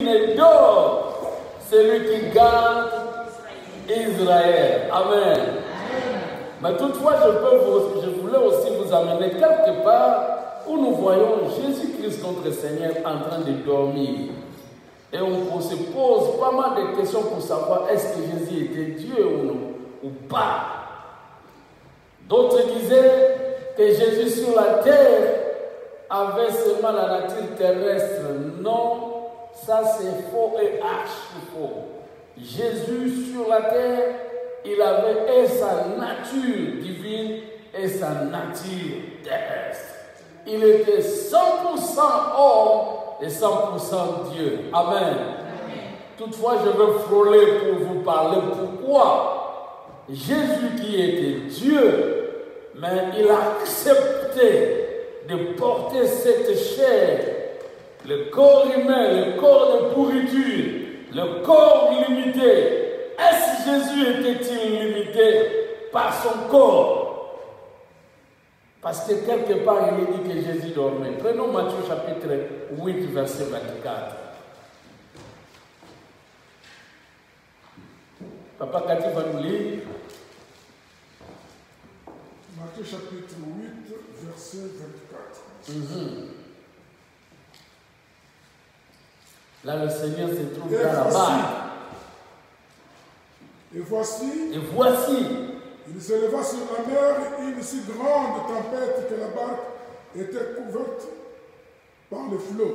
et dort, celui qui garde Israël. Amen. Mais toutefois, je voulais aussi vous amener quelque part où nous voyons Jésus-Christ, notre Seigneur, en train de dormir. Et on se pose pas mal de questions pour savoir est-ce que Jésus était Dieu ou non, ou pas. D'autres disaient que Jésus sur la terre avait seulement la nature terrestre. Non, ça c'est faux et archi-faux. Jésus sur la terre, il avait et sa nature divine et sa nature terrestre. Il était 100% homme et 100% Dieu. Amen. Amen. Toutefois, je veux frôler pour vous parler pourquoi Jésus qui était Dieu, mais il a accepté de porter cette chair, le corps humain, le corps de pourriture, le corps limité. Est-ce que Jésus était-il limité par son corps? Parce que quelque part, il est dit que Jésus dormait. Prenons Matthieu chapitre 8, verset 24. Papa Cathy va nous lire. Matthieu chapitre 8, verset 24. Là, le Seigneur se trouve dans la barque. Et voici, il s'éleva sur la mer une si grande tempête que la barque était couverte par le flot.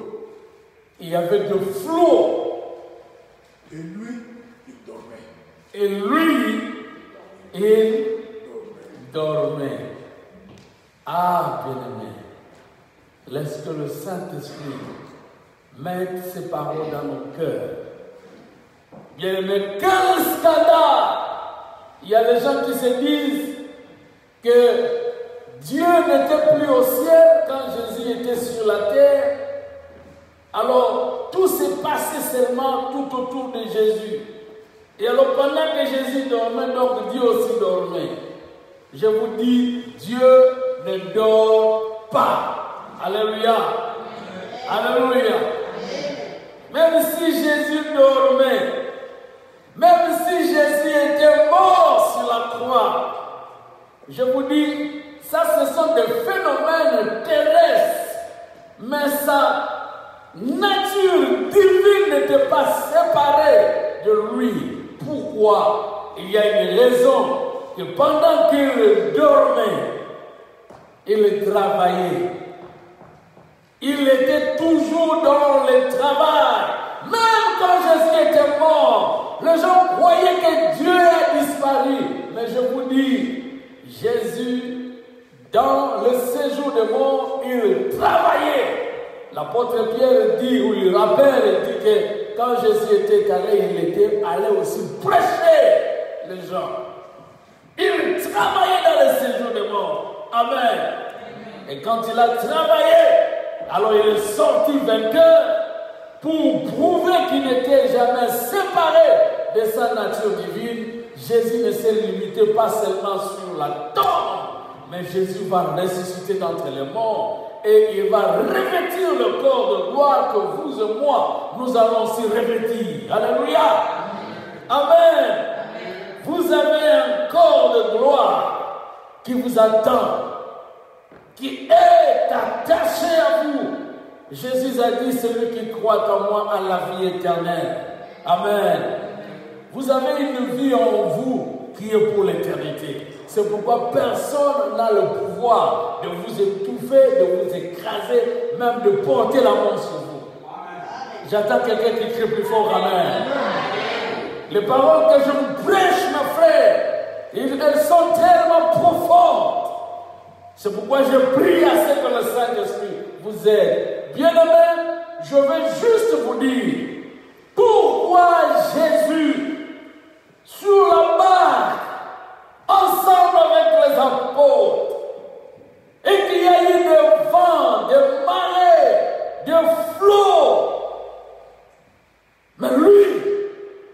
Il y avait de flots. Et lui, il dormait. Et lui, il dormait. Ah, bien-aimé, laisse que le Saint-Esprit mette ses paroles dans nos cœurs. Bien-aimé, quel scandale! Il y a des gens qui se disent que Dieu n'était plus au ciel quand Jésus était sur la terre. Alors, tout s'est passé seulement tout autour de Jésus. Et alors, pendant que Jésus dormait, donc Dieu aussi dormait. Je vous dis, Dieu ne dort pas. Alléluia. Alléluia. Même si Jésus dormait, même si Jésus était mort sur la croix, je vous dis, ça ce sont des phénomènes terrestres, mais sa nature divine n'était pas séparée de lui. Pourquoi? Il y a une raison que pendant qu'il dormait, il travaillait. Il était toujours dans le travail. Même quand Jésus était mort, les gens croyaient que Dieu a disparu. Mais je vous dis, Jésus, dans le séjour de mort, il travaillait. L'apôtre Pierre dit, ou il rappelle, il dit que quand Jésus était carré, il était allé aussi prêcher les gens. Il travaillait dans le séjour de mort. Amen. Et quand il a travaillé, alors il est sorti vainqueur pour prouver qu'il n'était jamais séparé de sa nature divine. Jésus ne s'est limité pas seulement sur la tombe, mais Jésus va ressusciter d'entre les morts et il va revêtir le corps de gloire que vous et moi, nous allons aussi revêtir. Alléluia. Amen. Vous avez un corps de gloire qui vous attend, qui est attaché à vous. Jésus a dit, celui qui croit en moi a la vie éternelle. Amen. Vous avez une vie en vous qui est pour l'éternité. C'est pourquoi personne n'a le pouvoir de vous étouffer, de vous écraser, même de porter la mort sur vous. J'attends quelqu'un qui crie plus fort. Amen. Les paroles que je vous prêche, mes frères, elles sont tellement profondes. C'est pourquoi je prie à ce que le Saint-Esprit vous aide. Bien-aimés, je vais juste vous dire pourquoi Jésus, sur la barque, ensemble avec les apôtres, et qu'il y a eu des vents, des marées, des flots, mais lui,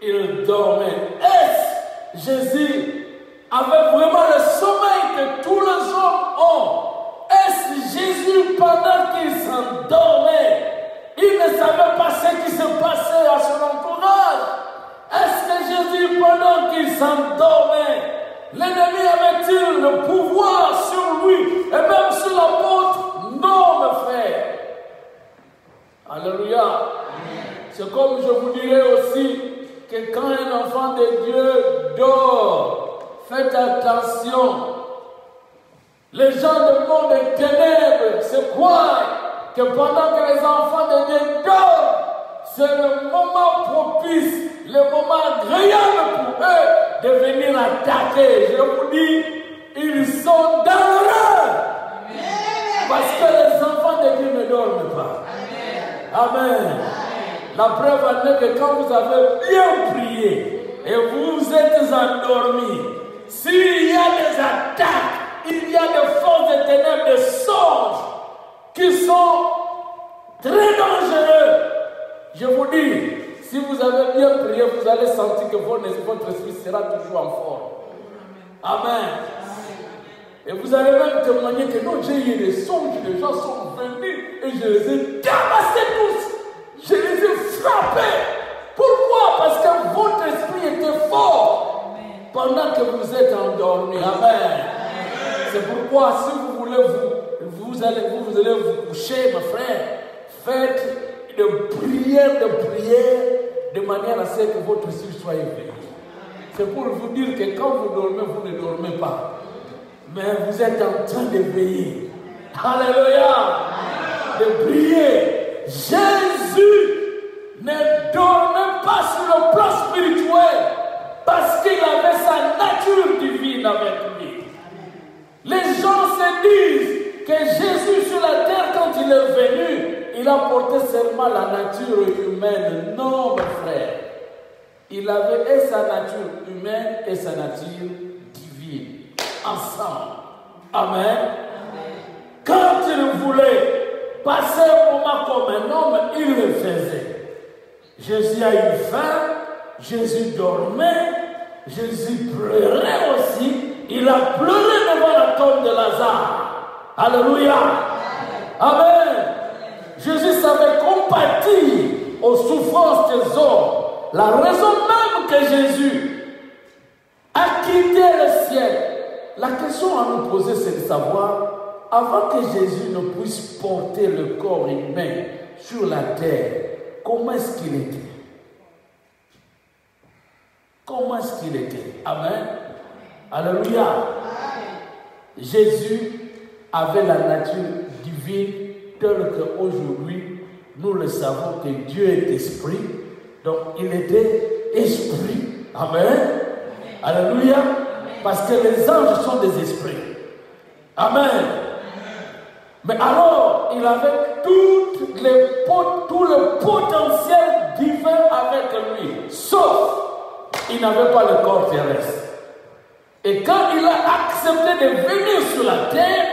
il dormait. Est-ce Jésus avait vraiment le sommeil que tous les hommes ont? Est-ce Jésus, pendant qu'il s'endormait, il ne savait pas ce qui se passait s'endormait. L'ennemi avait-il le pouvoir sur lui et même sur l'apôtre? Non, mes frères. Alléluia. C'est comme je vous dirais aussi que quand un enfant de Dieu dort, faites attention. Les gens du monde des ténèbres se croient que pendant que les enfants de Dieu dorment, c'est le moment propice, le moment agréable pour eux de venir attaquer. Je vous dis, ils sont dans l'erreur. Parce que les enfants de Dieu ne dorment pas. Amen. La preuve en est que quand vous avez bien prié et vous êtes endormis, s'il y a des attaques, il y a des forces de ténèbres, des sorts qui sont très dangereux. Je vous dis, si vous avez bien prié, vous allez sentir que votre esprit sera toujours en forme. Amen. Et vous allez même témoigner que non, j'ai eu des songes, les gens sont venus et je les ai tabassés tous. Je les ai frappés. Pourquoi? Parce que votre esprit était fort pendant que vous êtes endormis. Amen. C'est pourquoi si vous voulez vous allez vous coucher, mes frères, faites de prière de manière à ce que votre esprit soit éveillé. C'est pour vous dire que quand vous dormez, vous ne dormez pas. Mais vous êtes en train de veiller. Alléluia. De prier. Jésus ne dormait pas sur le plan spirituel parce qu'il avait sa nature divine avec lui. Les gens se disent que Jésus sur la terre, quand il est venu, il a porté seulement la nature humaine. Non, mes frères. Il avait et sa nature humaine et sa nature divine. Ensemble. Amen. Quand il voulait passer un moment comme un homme, il le faisait. Jésus a eu faim, Jésus dormait, Jésus pleurait aussi. Il a pleuré devant la tombe de Lazare. Alléluia. Amen. Jésus savait compatir aux souffrances des hommes. La raison même que Jésus a quitté le ciel. La question à nous poser, c'est de savoir, avant que Jésus ne puisse porter le corps humain sur la terre, comment est-ce qu'il était? Comment est-ce qu'il était? Amen. Alléluia. Jésus avait la nature divine telle qu'aujourd'hui, nous le savons que Dieu est esprit. Donc, il était esprit. Amen. Alléluia. Parce que les anges sont des esprits. Amen. Mais alors, il avait tout le potentiel divin avec lui. Sauf, il n'avait pas le corps terrestre. Et quand il a accepté de venir sur la terre,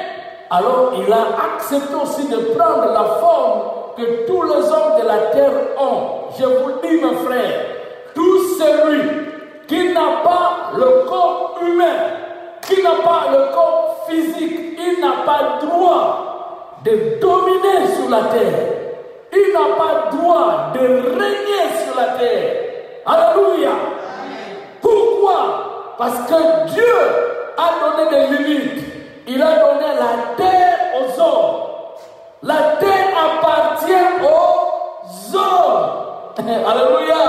alors il a accepté aussi de prendre la forme que tous les hommes de la terre ont. Je vous dis, mes frères, tout celui qui n'a pas le corps humain, qui n'a pas le corps physique, il n'a pas le droit de dominer sur la terre. Il n'a pas le droit de régner sur la terre. Alléluia. Pourquoi? Parce que Dieu a donné des limites. Il a donné la terre aux hommes. La terre appartient aux hommes. Alléluia.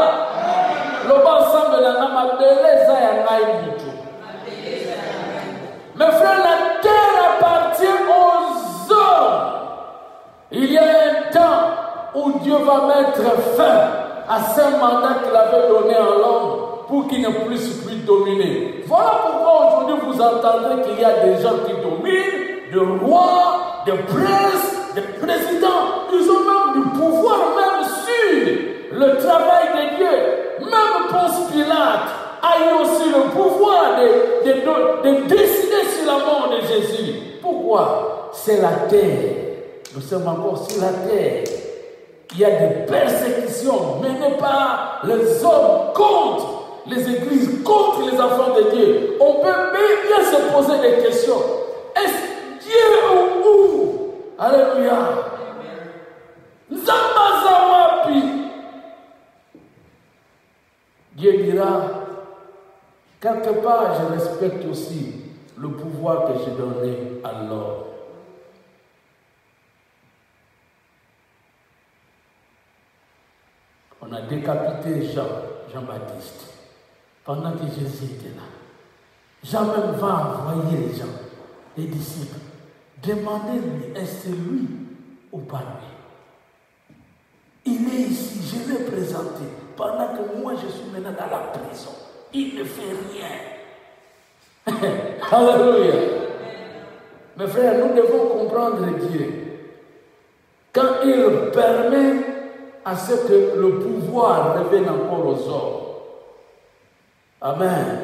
Mes frères, la terre appartient aux hommes. Il y a un temps où Dieu va mettre fin à ce mandat qu'il avait donné à l'homme pour qu'il ne puisse plus dominer. Voilà pourquoi aujourd'hui vous entendez qu'il y a des gens qui dominent, des rois, des princes, des présidents. Ils ont même du pouvoir, même sur le travail de Dieu. Même Ponce Pilate a eu aussi le pouvoir de décider sur la mort de Jésus. Pourquoi? C'est la terre. Nous sommes encore sur la terre. Il y a des persécutions menées par les hommes contre les églises, contre les enfants de Dieu. On peut bien se poser des questions. Est-ce Dieu ou où? Alléluia. Zamazawapi. Dieu dira quelque part, je respecte aussi le pouvoir que j'ai donné à l'homme. On a décapité Jean-Baptiste pendant que Jésus était là. Jean même va envoyer les gens, les disciples, demander-lui, est-ce lui ou pas lui? Il est ici, je l'ai présenté, pendant que moi je suis maintenant dans la prison. Il ne fait rien. Alléluia. Mes frères, nous devons comprendre Dieu. Quand il permet à ce que le pouvoir revienne encore aux hommes. Amen.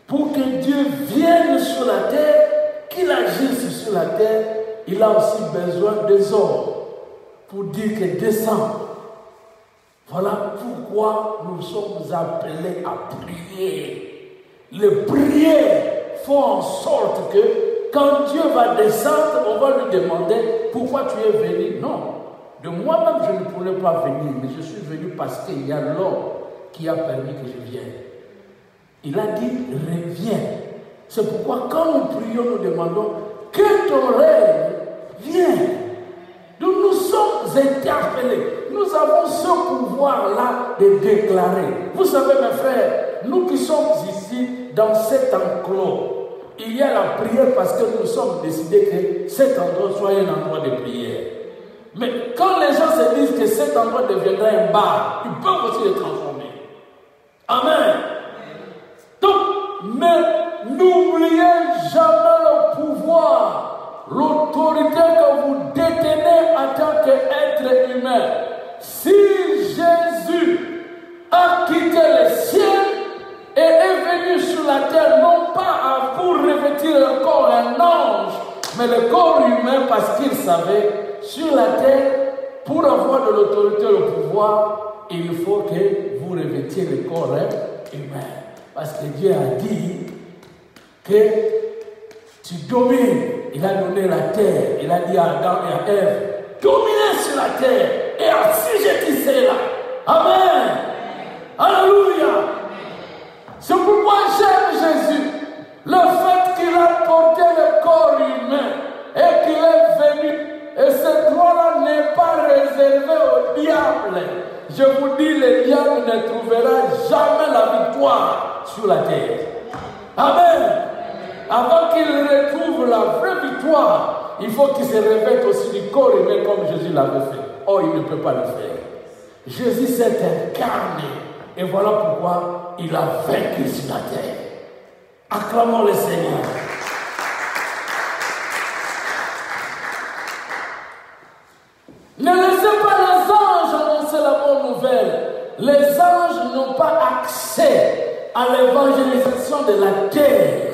Pour que Dieu vienne sur la terre, qu'il agisse sur la terre, il a aussi besoin des hommes pour dire que descend. Voilà pourquoi nous sommes appelés à prier. Les prières font en sorte que quand Dieu va descendre, on va lui demander pourquoi tu es venu. Non, de moi-même je ne pourrais pas venir, mais je suis venu parce qu'il y a l'homme qui a permis que je vienne. Il a dit, reviens. C'est pourquoi quand nous prions, nous demandons que ton règne vienne. Donc nous sommes interpellés. Nous avons ce pouvoir-là de déclarer. Vous savez mes frères, nous qui sommes ici dans cet enclos, il y a la prière parce que nous sommes décidés que cet endroit soit un endroit de prière. Mais quand les gens se disent que cet endroit deviendra un bar, ils peuvent aussi le transformer. Amen. Donc, mais n'oubliez jamais le pouvoir, l'autorité que vous détenez en tant qu'être humain. Si Jésus a quitté le ciel et est venu sur la terre, non pas pour revêtir le corps un ange, mais le corps humain, parce qu'il savait, sur la terre, pour avoir de l'autorité et le pouvoir, il faut que vous revêtiez le corps humain. Parce que Dieu a dit que tu domines. Il a donné la terre. Il a dit à Adam et à Ève, dominez sur la terre et assujettissez là. Amen. Alléluia. C'est pourquoi j'aime Jésus. Le fait qu'il a porté le corps humain et qu'il est venu. Et ce droit-là n'est pas réservé au diable. Je vous dis, le diable ne trouvera jamais la victoire sur la terre. Amen. Avant qu'il retrouve la vraie victoire, il faut qu'il se revête aussi du corps humain comme Jésus l'avait fait. Oh, il ne peut pas le faire. Jésus s'est incarné. Et voilà pourquoi il a vaincu sur la terre. Acclamons le Seigneur. Ne laissez pas les anges annoncer la bonne nouvelle. Les anges n'ont pas accès à l'évangélisation de la terre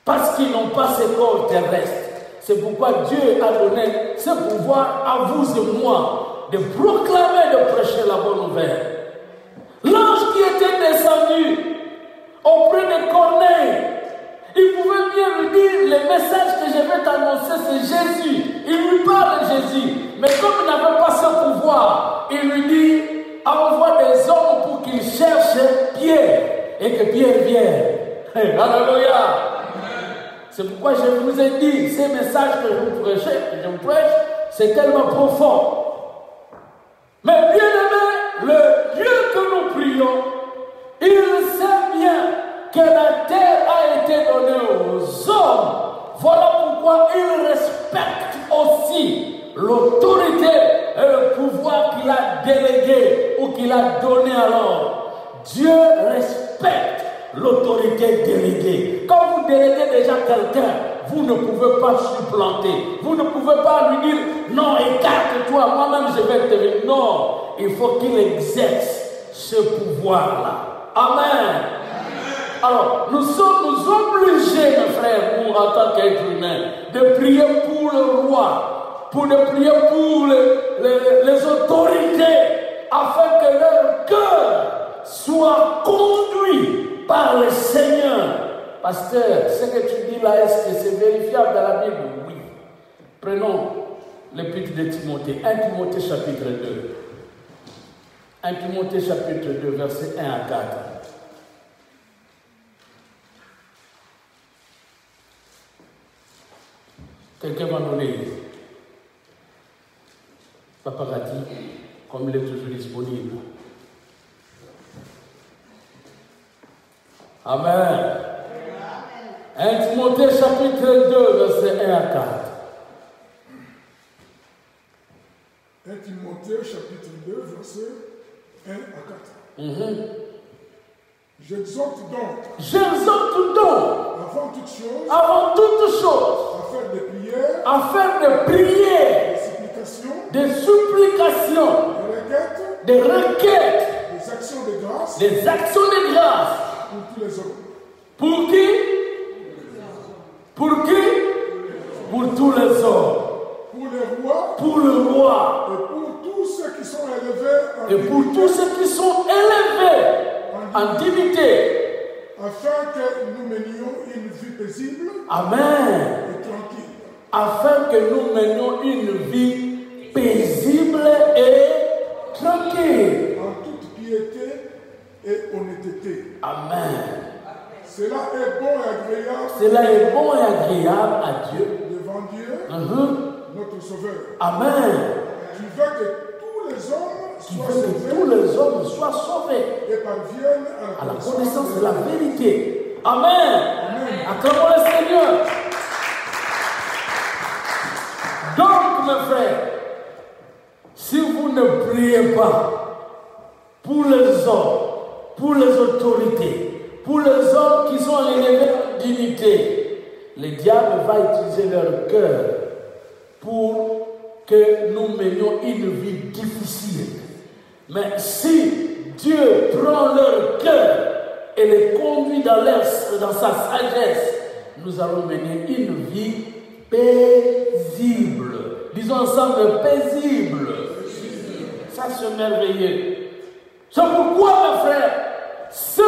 parce qu'ils n'ont pas ce corps terrestre. C'est pourquoi Dieu a donné ce pouvoir à vous et moi de proclamer, de prêcher la bonne nouvelle. L'ange qui était descendu auprès de Corneille, il pouvait bien lui dire, le message que je vais t'annoncer, c'est Jésus. Il lui parle de Jésus. Mais comme il n'avait pas ce pouvoir, il lui dit, envoie des hommes pour qu'ils cherchent Pierre. Et que Pierre vienne. Hey, alléluia. C'est pourquoi je vous ai dit, ces messages que je vous prêche, c'est tellement profond. Mais bien aimé, le Dieu que nous prions, il sait bien que la terre a été donnée aux hommes. Voilà pourquoi il respecte aussi l'autorité et le pouvoir qu'il a délégué ou qu'il a donné à l'homme. Dieu respecte l'autorité déléguée. Quand vous déléguez déjà quelqu'un, vous ne pouvez pas supplanter. Vous ne pouvez pas lui dire, non, écarte-toi, moi-même je vais te dire. Non, il faut qu'il exerce ce pouvoir-là. Amen. Alors, nous sommes obligés, mes frères, nous, en tant qu'êtres humains, de prier pour le roi, de prier pour les autorités, afin que leur cœur soit conduit par le Seigneur. Pasteur, ce que tu dis là, est-ce que c'est vérifiable dans la Bible? Oui. Prenons l'épître de Timothée, 1 Timothée chapitre 2. 1 Timothée chapitre 2, versets 1 à 4. Quelqu'un va nous lire. Papa Gadi, comme il est toujours disponible. Amen. 1 Timothée chapitre 2, versets 1 à 4. 1 Timothée chapitre 2, versets 1 à 4. J'exhorte donc, avant toutes choses, à faire des prières, des supplications, des requêtes, des actions de grâce, pour tous les hommes. Pour qui? Pour qui? Pour tous les hommes. Pour les rois. Pour le roi. Et pour tous ceux qui sont élevés en dignité. Pour tous ceux qui sont élevés en dignité. Afin que nous menions une vie paisible. Amen. Et tranquille. Afin que nous menions une vie paisible et tranquille. En toute piété et honnêteté. Amen. Cela est bon et agréable. Cela est bon et agréable à Dieu. Devant Dieu, notre Sauveur. Amen. Tu veux que tous les hommes soient sauvés. Et parviennent à la connaissance de la vérité. Amen. Acclamons le Seigneur. Donc, mes frères, si vous ne priez pas pour les hommes, pour les autorités, pour les hommes qui sont élevés en dignité, le diable va utiliser leur cœur pour que nous menions une vie difficile. Mais si Dieu prend leur cœur et les conduit dans sa sagesse, nous allons mener une vie paisible. Disons ensemble, paisible. Ça, c'est merveilleux. C'est pourquoi, mes frères, ceux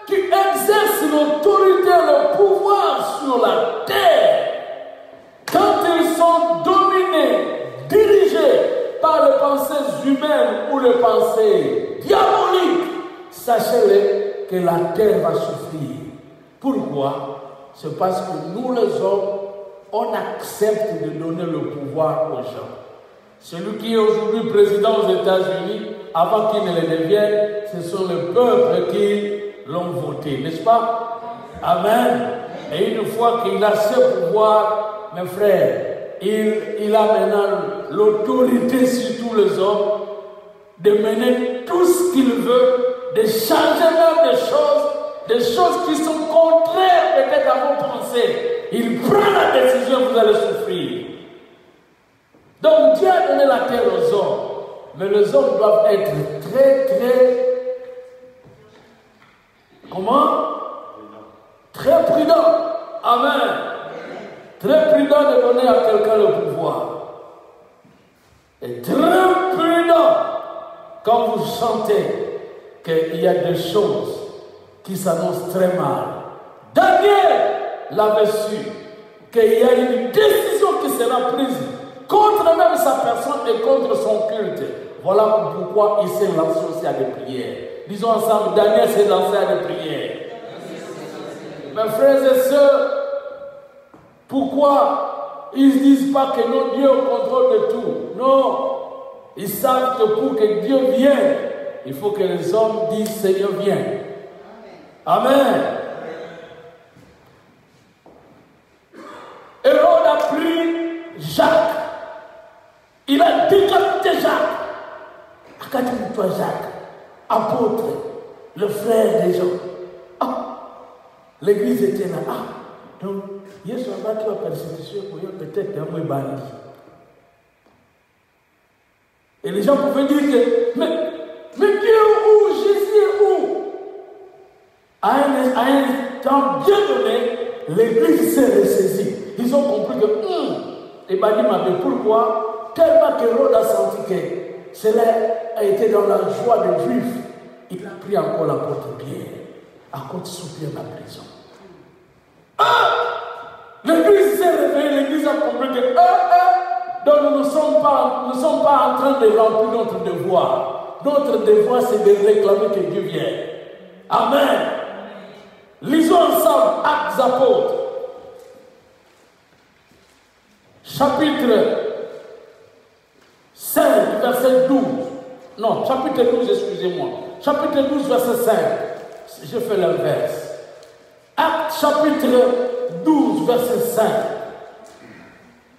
qui exercent l'autorité et le pouvoir sur la terre, quand ils sont dominés, dirigés par les pensées humaines ou les pensées diaboliques, sachez-le que la terre va souffrir. Pourquoi? C'est parce que nous, les hommes, on accepte de donner le pouvoir aux gens. Celui qui est aujourd'hui président aux États-Unis, avant qu'il ne le devienne, ce sont les peuples qui l'ont voté, n'est-ce pas? Amen. Et une fois qu'il a ce pouvoir, mes frères, il a maintenant l'autorité sur tous les hommes de mener tout ce qu'il veut, de changer même des choses qui sont contraires peut-être à vos pensées. Il prend la décision, vous allez souffrir. Donc Dieu a donné la terre aux hommes, mais les hommes doivent être très, très prudents. Amen. Très prudent de donner à quelqu'un le pouvoir. Et très prudent quand vous sentez qu'il y a des choses qui s'annoncent très mal. Daniel l'avait su qu'il y a une décision qui sera prise contre même sa personne et contre son culte. Voilà pourquoi il s'est lancé aussi à des prières. Disons ensemble, Daniel s'est lancé à des prières. Mes frères et sœurs, pourquoi ils ne disent pas que non, Dieu est au contrôle de tout? Non. Ils savent que pour que Dieu vienne, il faut que les hommes disent Seigneur, viens. Amen. Hérode a pris Jacques. Il a décapité Jacques. Accapite-toi Jacques, apôtre, le frère des gens. L'église était là. Donc, Yesu a battu la persécution pour peut-être un peu bandit. Et les gens pouvaient dire que, mais Dieu est où? Jésus est où? À un temps bien donné, l'église s'est ressaisie. Ils ont compris que, et bandit m'a dit pourquoi? Tellement qu'Hérode a senti que cela a été dans la joie des Juifs. Il a pris encore l'apôtre Pierre à côté sous Pierre dans la prison. L'église s'est réveillée, l'église a compris que donc nous ne sommes pas en train de remplir notre devoir. Notre devoir, c'est de réclamer que Dieu vienne. Amen. Lisons ensemble Actes des Apôtres. chapitre 5, verset 12. Non, chapitre 12, excusez-moi. Chapitre 12, verset 5. Je fais l'inverse. Acte chapitre 12, verset 5.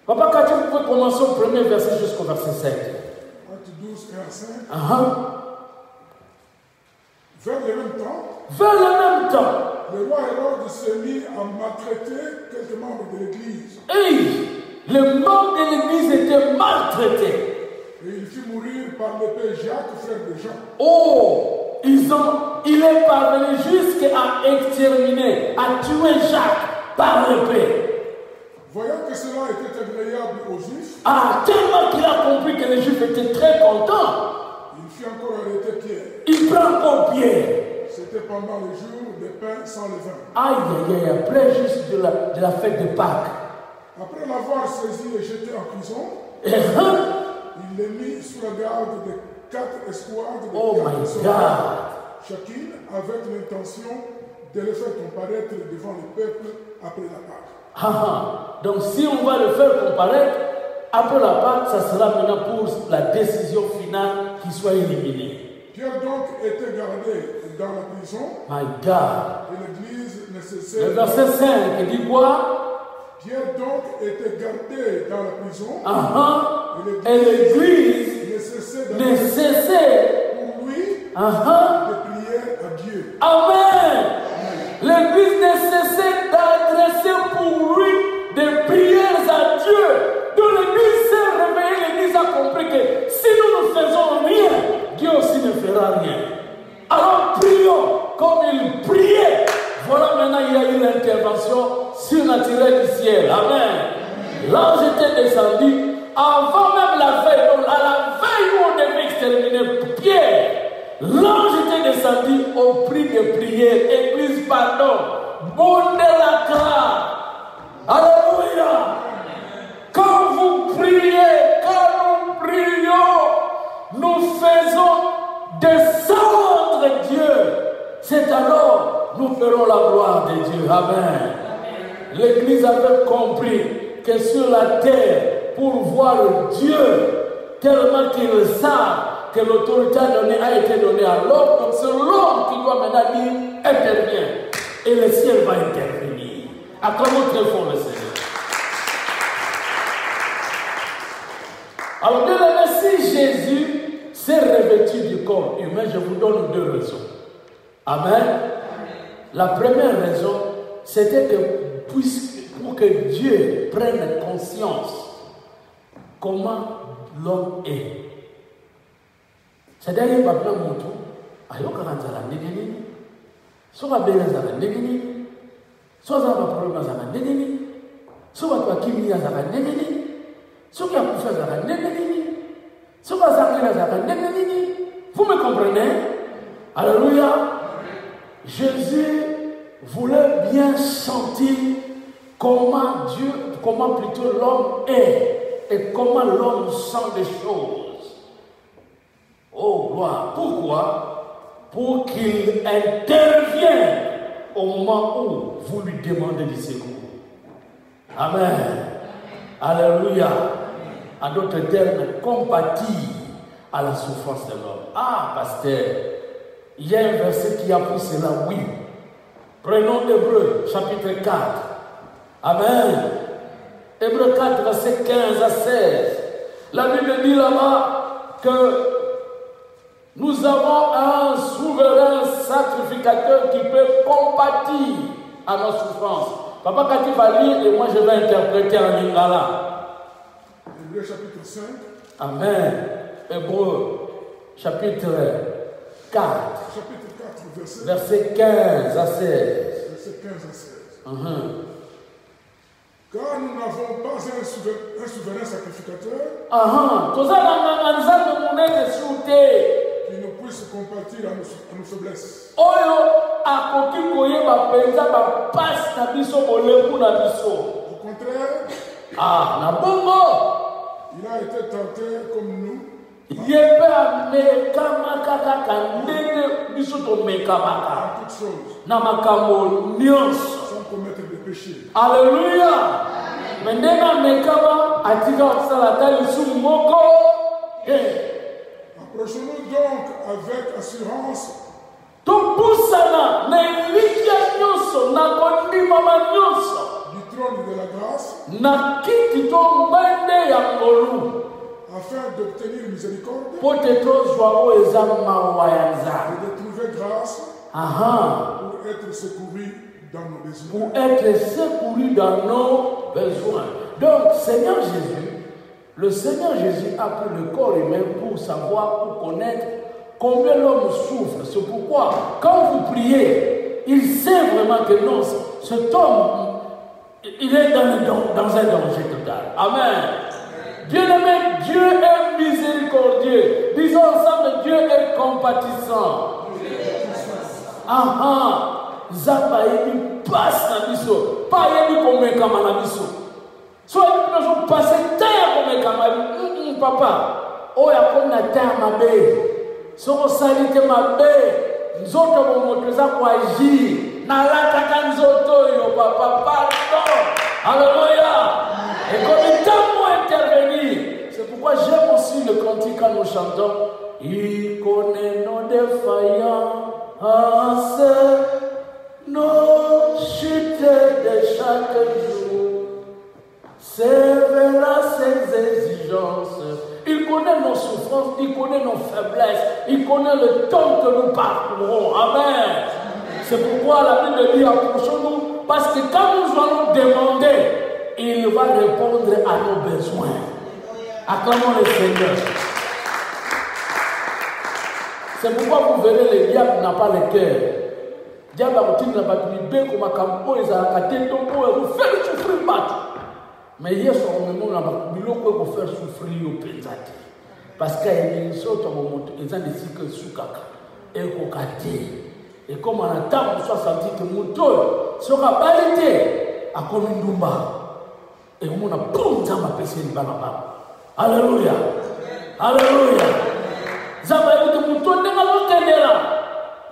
Papa, quand tu peux commencer au premier verset jusqu'au verset 5. Acte 12, verset 5. Vers le même temps, le roi Hérode s'est mis à maltraiter quelques membres de l'Église. Et les membres de l'Église étaient maltraités. Et il fit mourir par l'épée Jacques, frère de Jean. Oh, il est parvenu jusqu'à exterminer, à tuer Jacques par l'épée. Voyant que cela était agréable aux Juifs, tellement qu'il a compris que les Juifs étaient très contents, il fit encore arrêter Pierre. Il prend encore Pierre. C'était pendant le jour des pains sans levain. Aïe, après juste de la fête de Pâques. Après l'avoir saisi et jeté en prison, il les mit sous la garde de 4 escouades de 4 soldats, chacune avec l'intention de le faire comparaître devant le peuple après la Pâque. Donc si on va le faire comparaître après la Pâque, ça sera maintenant pour la décision finale qu'il soit éliminé. Pierre donc était gardé dans la prison. My God. Et l'église ne cessait. Le verset 5, il dit quoi? Pierre donc était gardé dans la prison. Et l'église ne cessait pour lui de prier à Dieu. Amen. L'église ne cessait d'adresser pour lui des prières à Dieu. Donc l'église s'est réveillée, l'église a compris que si nous ne faisons rien, Dieu aussi ne fera rien. Alors prions comme il priait. Voilà, maintenant il y a eu l'intervention surnaturelle du ciel. Amen. L'ange était descendu avant même la veille. Donc à la veille où on devait exterminer Pierre, l'ange était descendu au prix de prière. Église, pardon. Bonne la grâce. Alléluia. Quand vous priez, quand nous prions, nous faisons descendre Dieu. C'est alors nous ferons la gloire de Dieu. Amen. L'Église avait compris que sur la terre, pour voir Dieu, tellement qu'ils savent que l'autorité a été donnée à l'homme, donc c'est l'homme qui doit maintenant dire intervient. Et le ciel va intervenir. Acclamons très fort le Seigneur. Alors, bien aimé, si Jésus s'est revêtu du corps humain, je vous donne 2 raisons. Amen. La première raison, c'était que pour que Dieu prenne conscience comment l'homme est. C'est-à-dire que vous me comprenez? Alléluia. Jésus voulait bien sentir comment plutôt l'homme est et comment l'homme sent des choses. Oh, gloire. Pourquoi? Pour qu'il intervienne au moment où vous lui demandez du secours. Amen. Alléluia. En d'autres termes, compatir à la souffrance de l'homme. Ah, pasteur, il y a un verset qui appuie cela, oui. Prenons Hébreux, chapitre 4. Amen. Hébreux 4, verset 15 à 16. La Bible dit là-bas que nous avons un souverain sacrificateur qui peut compatir à nos souffrances. Papa, quand tu vas lire, et moi je vais interpréter en lingala. Hébreux chapitre 5. Amen. Hébreux chapitre 4. Chapitre 4, verset 15 à 16. Verset 15 à 16. Car nous n'avons pas un souverain sacrificateur qui ne puisse compatir à nos faiblesses. Au contraire, il a été tenté comme nous. En toutes choses, sans commettre de péché. Alléluia. Mais Approchons-nous donc avec assurance du trône de la grâce afin d'obtenir miséricorde et de trouver grâce pour être secouru dans nos besoins. Pour être secouru dans nos besoins. Donc, le Seigneur Jésus a pris le corps humain pour savoir, pour connaître combien l'homme souffre. C'est pourquoi, quand vous priez, il sait vraiment que non, cet homme, il est dans un danger total. Amen. Bien-aimé, Dieu est miséricordieux. Disons ensemble, Dieu est compatissant. Zamba yebi passe na biso, pas yebi komekama na biso. So yebi nous passer terre komekama papa. Oya kona terre mabe. Soko salite mabe. Nzoto bomotoza kwa agir. Na lata kanzoto yo papa pardon. Alléluia. Et comme il t'a intervenir. C'est pourquoi j'aime aussi le cantique quand nous chantons. Il connaît nos défaillances. Nos chutes de chaque jour, sévère ses exigences. Il connaît nos souffrances, il connaît nos faiblesses, il connaît le temps que nous parcourons. Amen. C'est pourquoi la Bible dit approchons-nous, parce que quand nous allons demander, il va répondre à nos besoins. Acclamons le Seigneur. C'est pourquoi vous verrez, le diable n'a pas le cœur. Diable a continué à battre les bébés comme un campo, ils ont attaqué ton pot et vous faites souffrir battre. Mais hier, sur le moment, on a vous faire souffrir au pénzate. Parce qu'il y a une sorte de moment, ils ont décidé que soukaka et kokate. Et comme on attend, on soit senti que mon tour sera balité à comme une dumba. Et on a boum, ça m'a passé une banane. Alléluia. Alléluia. Ça m'a dit que mon tour n'est pas là.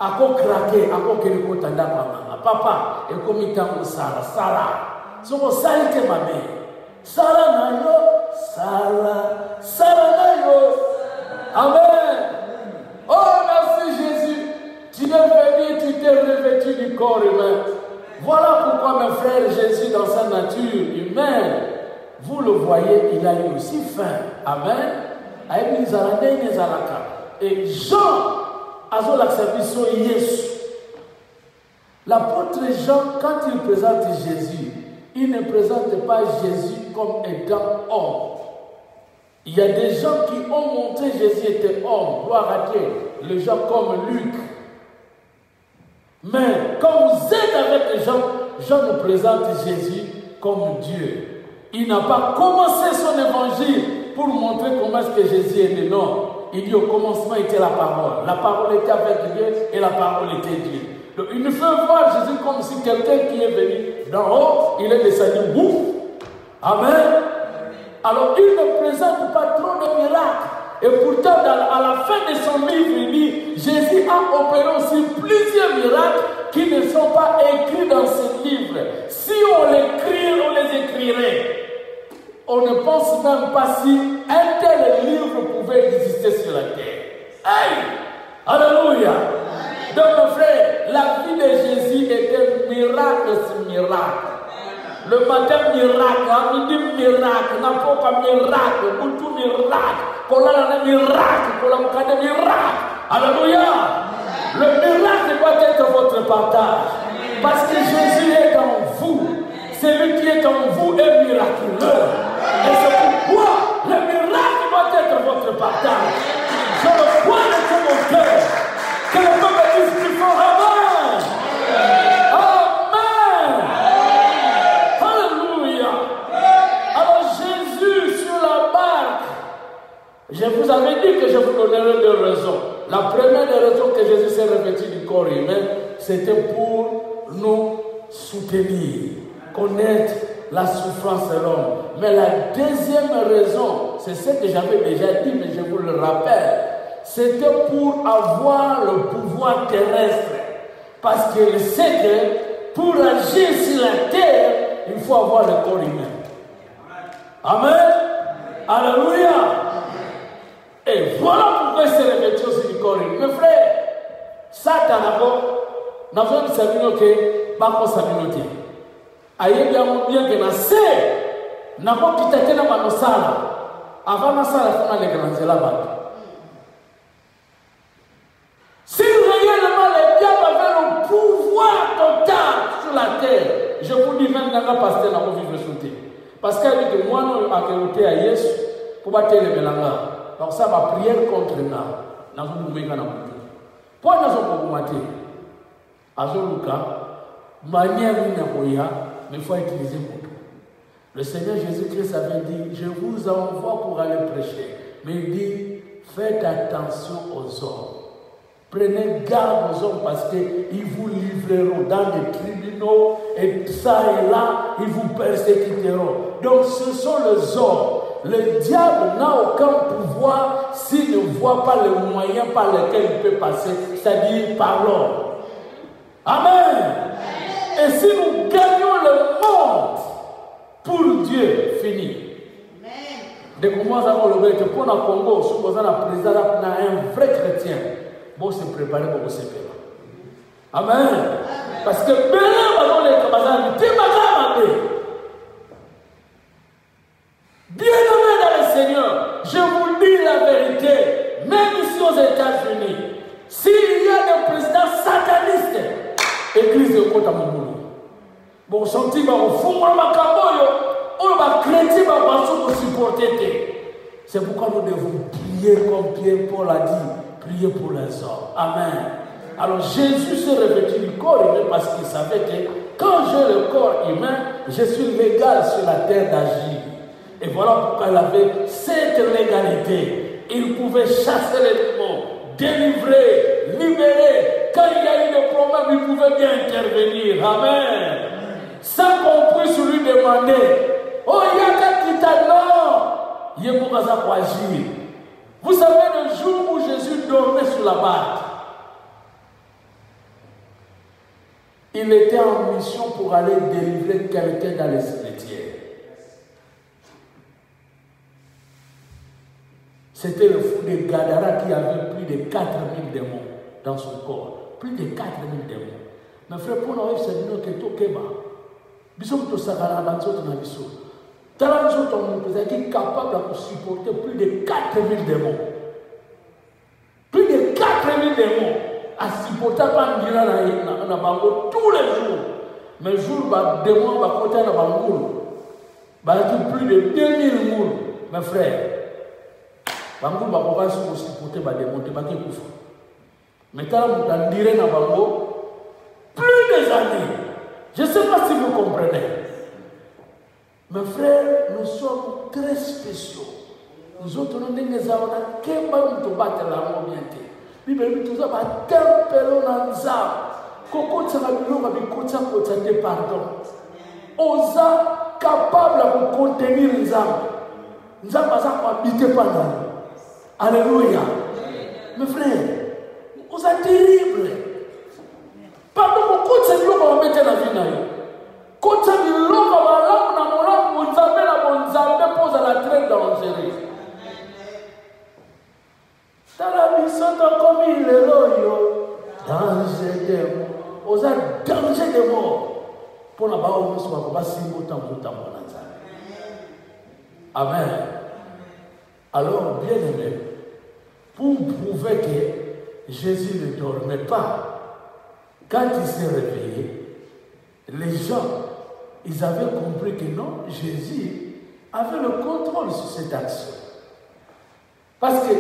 Ako craqué, ako kereko tanda mama. Papa, et comme il t'a sala, sala. Soko salite ma mère. Sala na yo, sala na yo. Amen. Oh, merci Jésus. Tu es venu, tu t'es revêtu du corps humain. Voilà pourquoi, mes frères, Jésus, dans sa nature humaine, vous le voyez, il a eu aussi faim. Amen. Et Jean, l'apôtre Jean, quand il présente Jésus, il ne présente pas Jésus comme étant homme. Il y a des gens qui ont montré Jésus était homme, gloire à Dieu, les gens comme Luc. Mais quand vous êtes avec les gens, Jean nous présente Jésus comme Dieu. Il n'a pas commencé son évangile pour montrer comment est-ce que Jésus est né. Non. Il dit au commencement était la parole. La parole était avec Dieu et la parole était Dieu. Donc il nous fait voir Jésus comme si quelqu'un qui est venu d'en haut, il est descendu bouf. Amen. Alors il ne présente pas trop de miracles. Et pourtant, à la fin de son livre, il dit Jésus a opéré aussi plusieurs miracles qui ne sont pas écrits dans ce livre. Si on les écrirait, on ne pense même pas si un tel livre pouvait exister sur la terre. Hey! Alléluia! Donc, mon frère, la vie de Jésus était miracle sur miracle. Le matin, miracle, à midi, miracle, n'importe quel miracle, tout miracle, collant miracle, collant miracle. Alléluia! Le miracle doit être votre partage. Parce que Jésus est en vous. Celui qui est en vous est miraculeux. Et c'est pourquoi le miracle doit être votre partage. Je le crois de tout mon cœur. Que le peuple dise plus fort Amen. Amen. Alléluia. Alors Jésus sur la barque. Je vous avais dit que je vous donnerais deux raisons. La première des raisons que Jésus s'est revêtu du corps humain, c'était pour nous soutenir, connaître la souffrance de l'homme. Mais la deuxième raison, c'est ce que j'avais déjà dit, mais je vous le rappelle, c'était pour avoir le pouvoir terrestre. Parce qu'il sait que pour agir sur la terre, il faut avoir le corps humain. Amen. Alléluia. Et voilà pourquoi il s'est revêtu aussi du corps. Mes frères, Satan n'a pas de sabino que bako sabino te. Aye bien que na se n'a pas quitté na manosala. Avant na sala fona les grands là-bas. Si réellement les diables avaient le pouvoir total sur la terre, je vous dis même dans le pasteur n'a pas vivre sur terre. Parce qu'il dit que moi, nous avons été à Yesu pour battre les mélangeurs. Donc ça va prier contre nous. Nous avons trouvé qu'on a beaucoup. Pour nous avons maté. Azoluka, manière mais il faut utiliser pour tout. Le Seigneur Jésus-Christ avait dit, je vous envoie pour aller prêcher. Mais il dit, faites attention aux hommes. Prenez garde aux hommes parce qu'ils vous livreront dans des tribunaux et ça et là, ils vous persécuteront. Donc ce sont les hommes. Le diable n'a aucun pouvoir s'il ne voit pas les moyens par lesquels il peut passer, c'est-à-dire par l'homme. Amen. Et si nous gagnons le monde pour Dieu, fini. Dès que moi, je pour le Congo, si vous avez un président, un vrai chrétien, bon se préparer pour se faire. Amen. Parce que bien-aimés dans le Seigneur, je vous dis la vérité, même ici aux États-Unis, s'il y a des présidents satanistes, l'église de Kota Moumou, bon, senti au fond, c'est pourquoi nous devons prier comme Pierre-Paul a dit, prier pour les hommes. Amen. Alors Jésus s'est revêtu du corps humain parce qu'il savait que quand j'ai le corps humain, je suis légal sur la terre d'agir. Et voilà pourquoi il avait cette légalité. Il pouvait chasser les démons, délivrer, libérer. Quand il y a eu des problèmes, il pouvait bien intervenir. Amen. Sans qu'on puisse lui demander, oh, il y a quelqu'un qui t'a non. Il y a beaucoup à agir. Vous savez le jour où Jésus dormait sur la barque, il était en mission pour aller délivrer quelqu'un dans les cimetières. C'était le fou de Gadara qui avait plus de 4000 démons dans son corps. Plus de 4000 démons. Mais frère, pour nous, c'est nous qui sommes Keba. Nous sommes tous Sakara, nous sommes tous Nabiso. Nous sommes capables de supporter plus de 4000 démons. Plus de 4000 démons à supporter par un bango tous les jours. Mais le jour où les démons vont côté dans bango, plus de 2000 moules, mes frères. Bango va pouvoir supporter les démons, ils vont couper. Mais quand vous en direz dans bango, plus des années. Je ne sais pas si vous comprenez. Mes frères, nous sommes très spéciaux. Nous autres, nous sommes des hommes qui ont battu la mobilité. Bible dit tout ça, tempelo nanza. Koko tsabilo ba bikotsa kotsa de pardon. Osa capable de contenir les âmes. Nzamba za ko habiter pendant. Alléluia. Mes frères, vous êtes terribles. Pardon, beaucoup de ces gens vont mettre la vie dans eux. Quand ça dit l'homme va là, on a mon âme, on s'appelle la bonne zambé, pose à la traite dangereuse. Dans la mission comme il est loyo, danger de mort. On a danger de mort. Pour la barre, on ne va pas si longtemps pour ta mort. Amen. Alors, bien aimé, pour prouver que Jésus ne dormait pas, quand il s'est réveillé, les gens, ils avaient compris que non, Jésus avait le contrôle sur cette action. Parce que,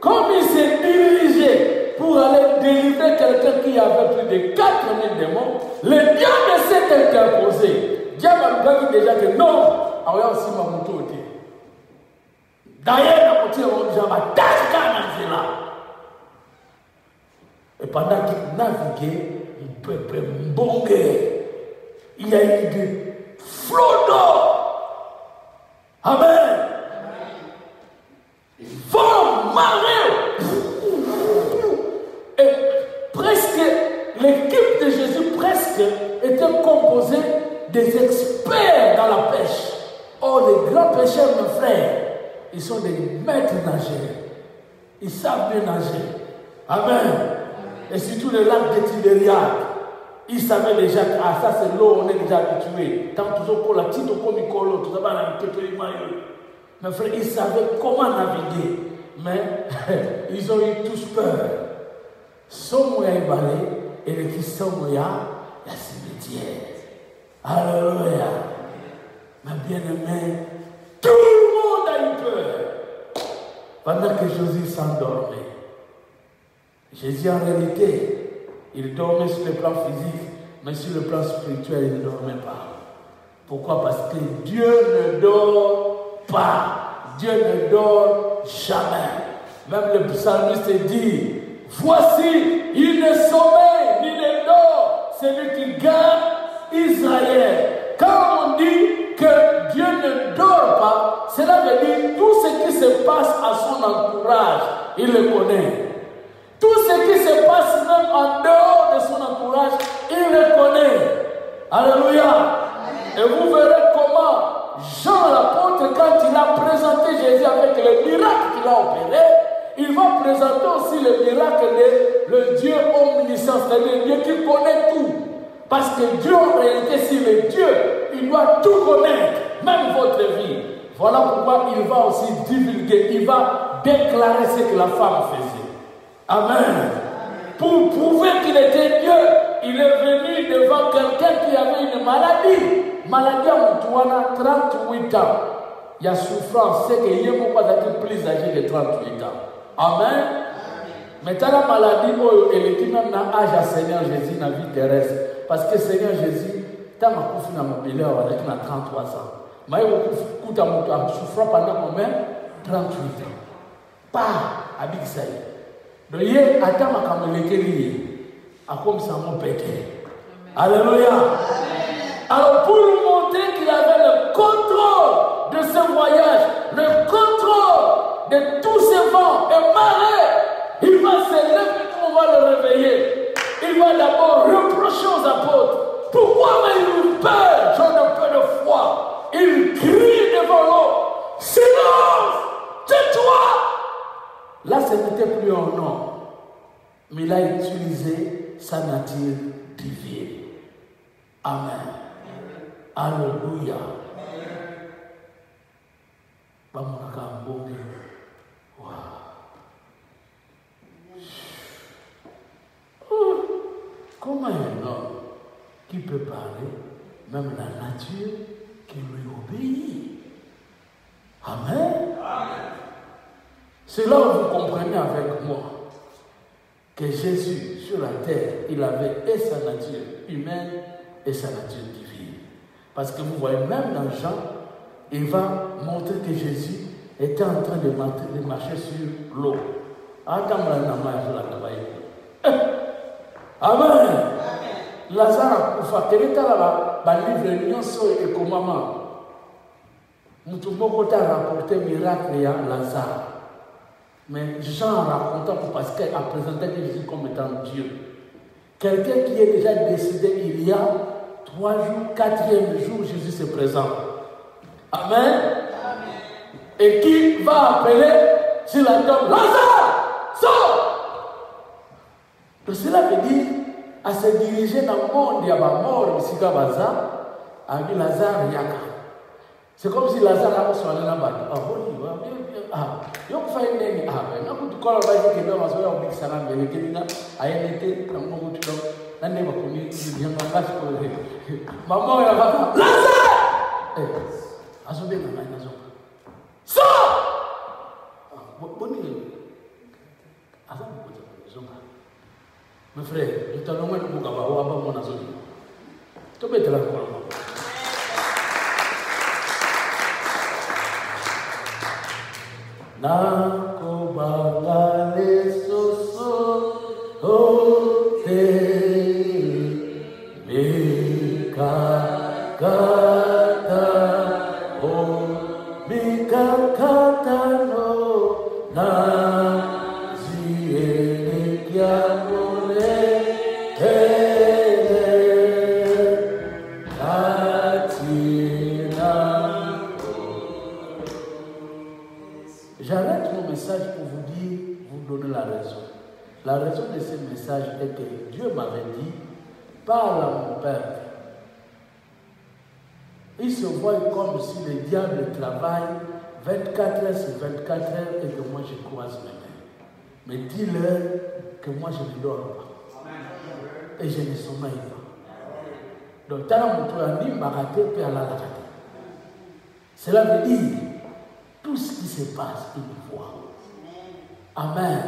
comme il s'est dirigé pour aller délivrer quelqu'un qui avait plus de 4000 démons, le diable s'est interposé. Le diable a dit déjà que non, il y a aussi ma moto. D'ailleurs, il y a un là. Et pendant qu'il naviguait, il peuple mbongué. Il y a eu des flots d'or. Amen. Vent, marée. Et presque, l'équipe de Jésus presque était composée des experts dans la pêche. Oh, les grands pêcheurs, mes frères, ils sont des maîtres nageurs. Ils savent bien nager. Amen. Et surtout le lac de Tibériade. Ils savaient déjà que ça c'est l'eau, on est déjà habitué. Tant que toujours la petite au comicolo, tout d'abord la petite maillot. Mes frères, ils savaient comment naviguer. Mais ils ont eu tous peur. Somoya est balé et le qui Somoya, la cimetière. Alléluia. Ma bien-aimée, tout le monde a eu peur. Pendant que Jésus s'endormait. Jésus en réalité, il dormait sur le plan physique, mais sur le plan spirituel, il ne dormait pas. Pourquoi? Parce que Dieu ne dort pas. Dieu ne dort jamais. Même le psalmiste dit, voici, il ne sommeille ni ne dort, celui qui garde Israël. Quand on dit que Dieu ne dort pas, cela veut dire tout ce qui se passe à son entourage, il le connaît. Tout ce qui se passe même en dehors de son entourage, il le connaît. Alléluia. Et vous verrez comment Jean l'apôtre, quand il a présenté Jésus avec les miracles qu'il a opérés, il va présenter aussi le miracle de le Dieu omniscient, c'est-à-dire Dieu qui connaît tout. Parce que Dieu, en réalité, s'il est Dieu, il doit tout connaître, même votre vie. Voilà pourquoi il va aussi divulguer, il va déclarer ce que la femme faisait. Amen. Pour prouver qu'il était Dieu, il est venu devant quelqu'un qui avait une maladie. Maladie à Moutouana, 38 ans. Il y a souffrance, c'est qu'il y a plus âgé de 38 ans. Amen. Maintenant, la maladie, elle était même dans l'âge à Seigneur Jésus, dans la vie terrestre. Parce que Seigneur Jésus, tant que je suis dans mon pays, avec 33 ans. Mais je suis souffrant pendant combien? 38 ans. Pas avec ça. Donc, il y a un temps à comme ça mon pété. Alléluia. Alors, pour nous montrer qu'il avait le contrôle de ce voyage, le contrôle de tous ces vents et marées, il va se lever, on va le réveiller. Il va d'abord reprocher aux apôtres. Pourquoi avez-vous peur? J'en ai peu de foi. Il crie devant l'eau. Silence! Tais-toi! Là, ce n'était plus un nom. Mais il a utilisé sa nature divine. Amen. Alléluia. Comment un homme qui peut parler, même la nature qui lui obéit? Amen. C'est là où vous comprenez avec moi que Jésus, sur la terre, il avait et sa nature humaine et sa nature divine. Parce que vous voyez, même dans Jean, il va montrer que Jésus était en train de marcher sur l'eau. Amen. Lazare a fait que livre nyonso et comment Moutoumoko a rapporté miracle à Lazare. Mais Jean racontant parce qu'elle a présenté Jésus comme étant Dieu. Quelqu'un qui est déjà décédé il y a 3 jours, 4e jour, Jésus se présente. Amen. Et qui va appeler sur la tombe, Lazare, sors! Donc cela veut dire, à se diriger dans le monde, il y a ma mort, ici, a dit Lazare, Yaka. C'est comme si Lazare a soigné la bas. Ah, oui, il faut faire une année. Ah, mais non, tu colles avec les gens, on va faire un peu de temps, à une été, dans mon bout de temps, on n'est pas connu, il vient en place pour le maman, elle va faire Lazare! Eh, Azobé, non, non, sors! Bonne idée. Azobé, mes frères, nous allons mettre le Bougawa ou Abba mon Azobé. Tu peux être là pour moi. Nako bangale soso ote mika kata o mika kata no na ziene kiamole La raison de ce message est que Dieu m'avait dit, parle à mon peuple. Il se voit comme si le diable travaille 24 heures sur 24 heures et que moi je croise mes mains. Mais dis-leur que moi je ne dors pas. Et je ne sommeille pas. Donc, cela veut dire tout ce qui se passe, il le voit. Amen.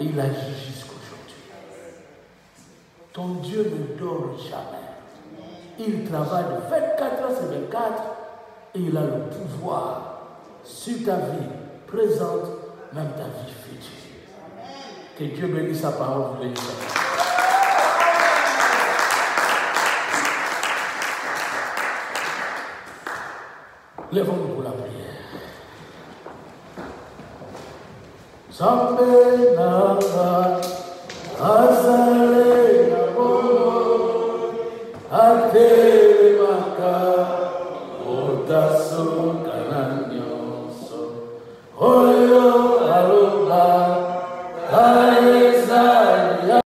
Et il agit jusqu'aujourd'hui. Ton Dieu ne dort jamais. Il travaille de 24 heures sur 24 et il a le pouvoir sur ta vie présente, même ta vie future. Que Dieu bénisse sa parole. Lèvons-nous pour la prière. Sambe Nanga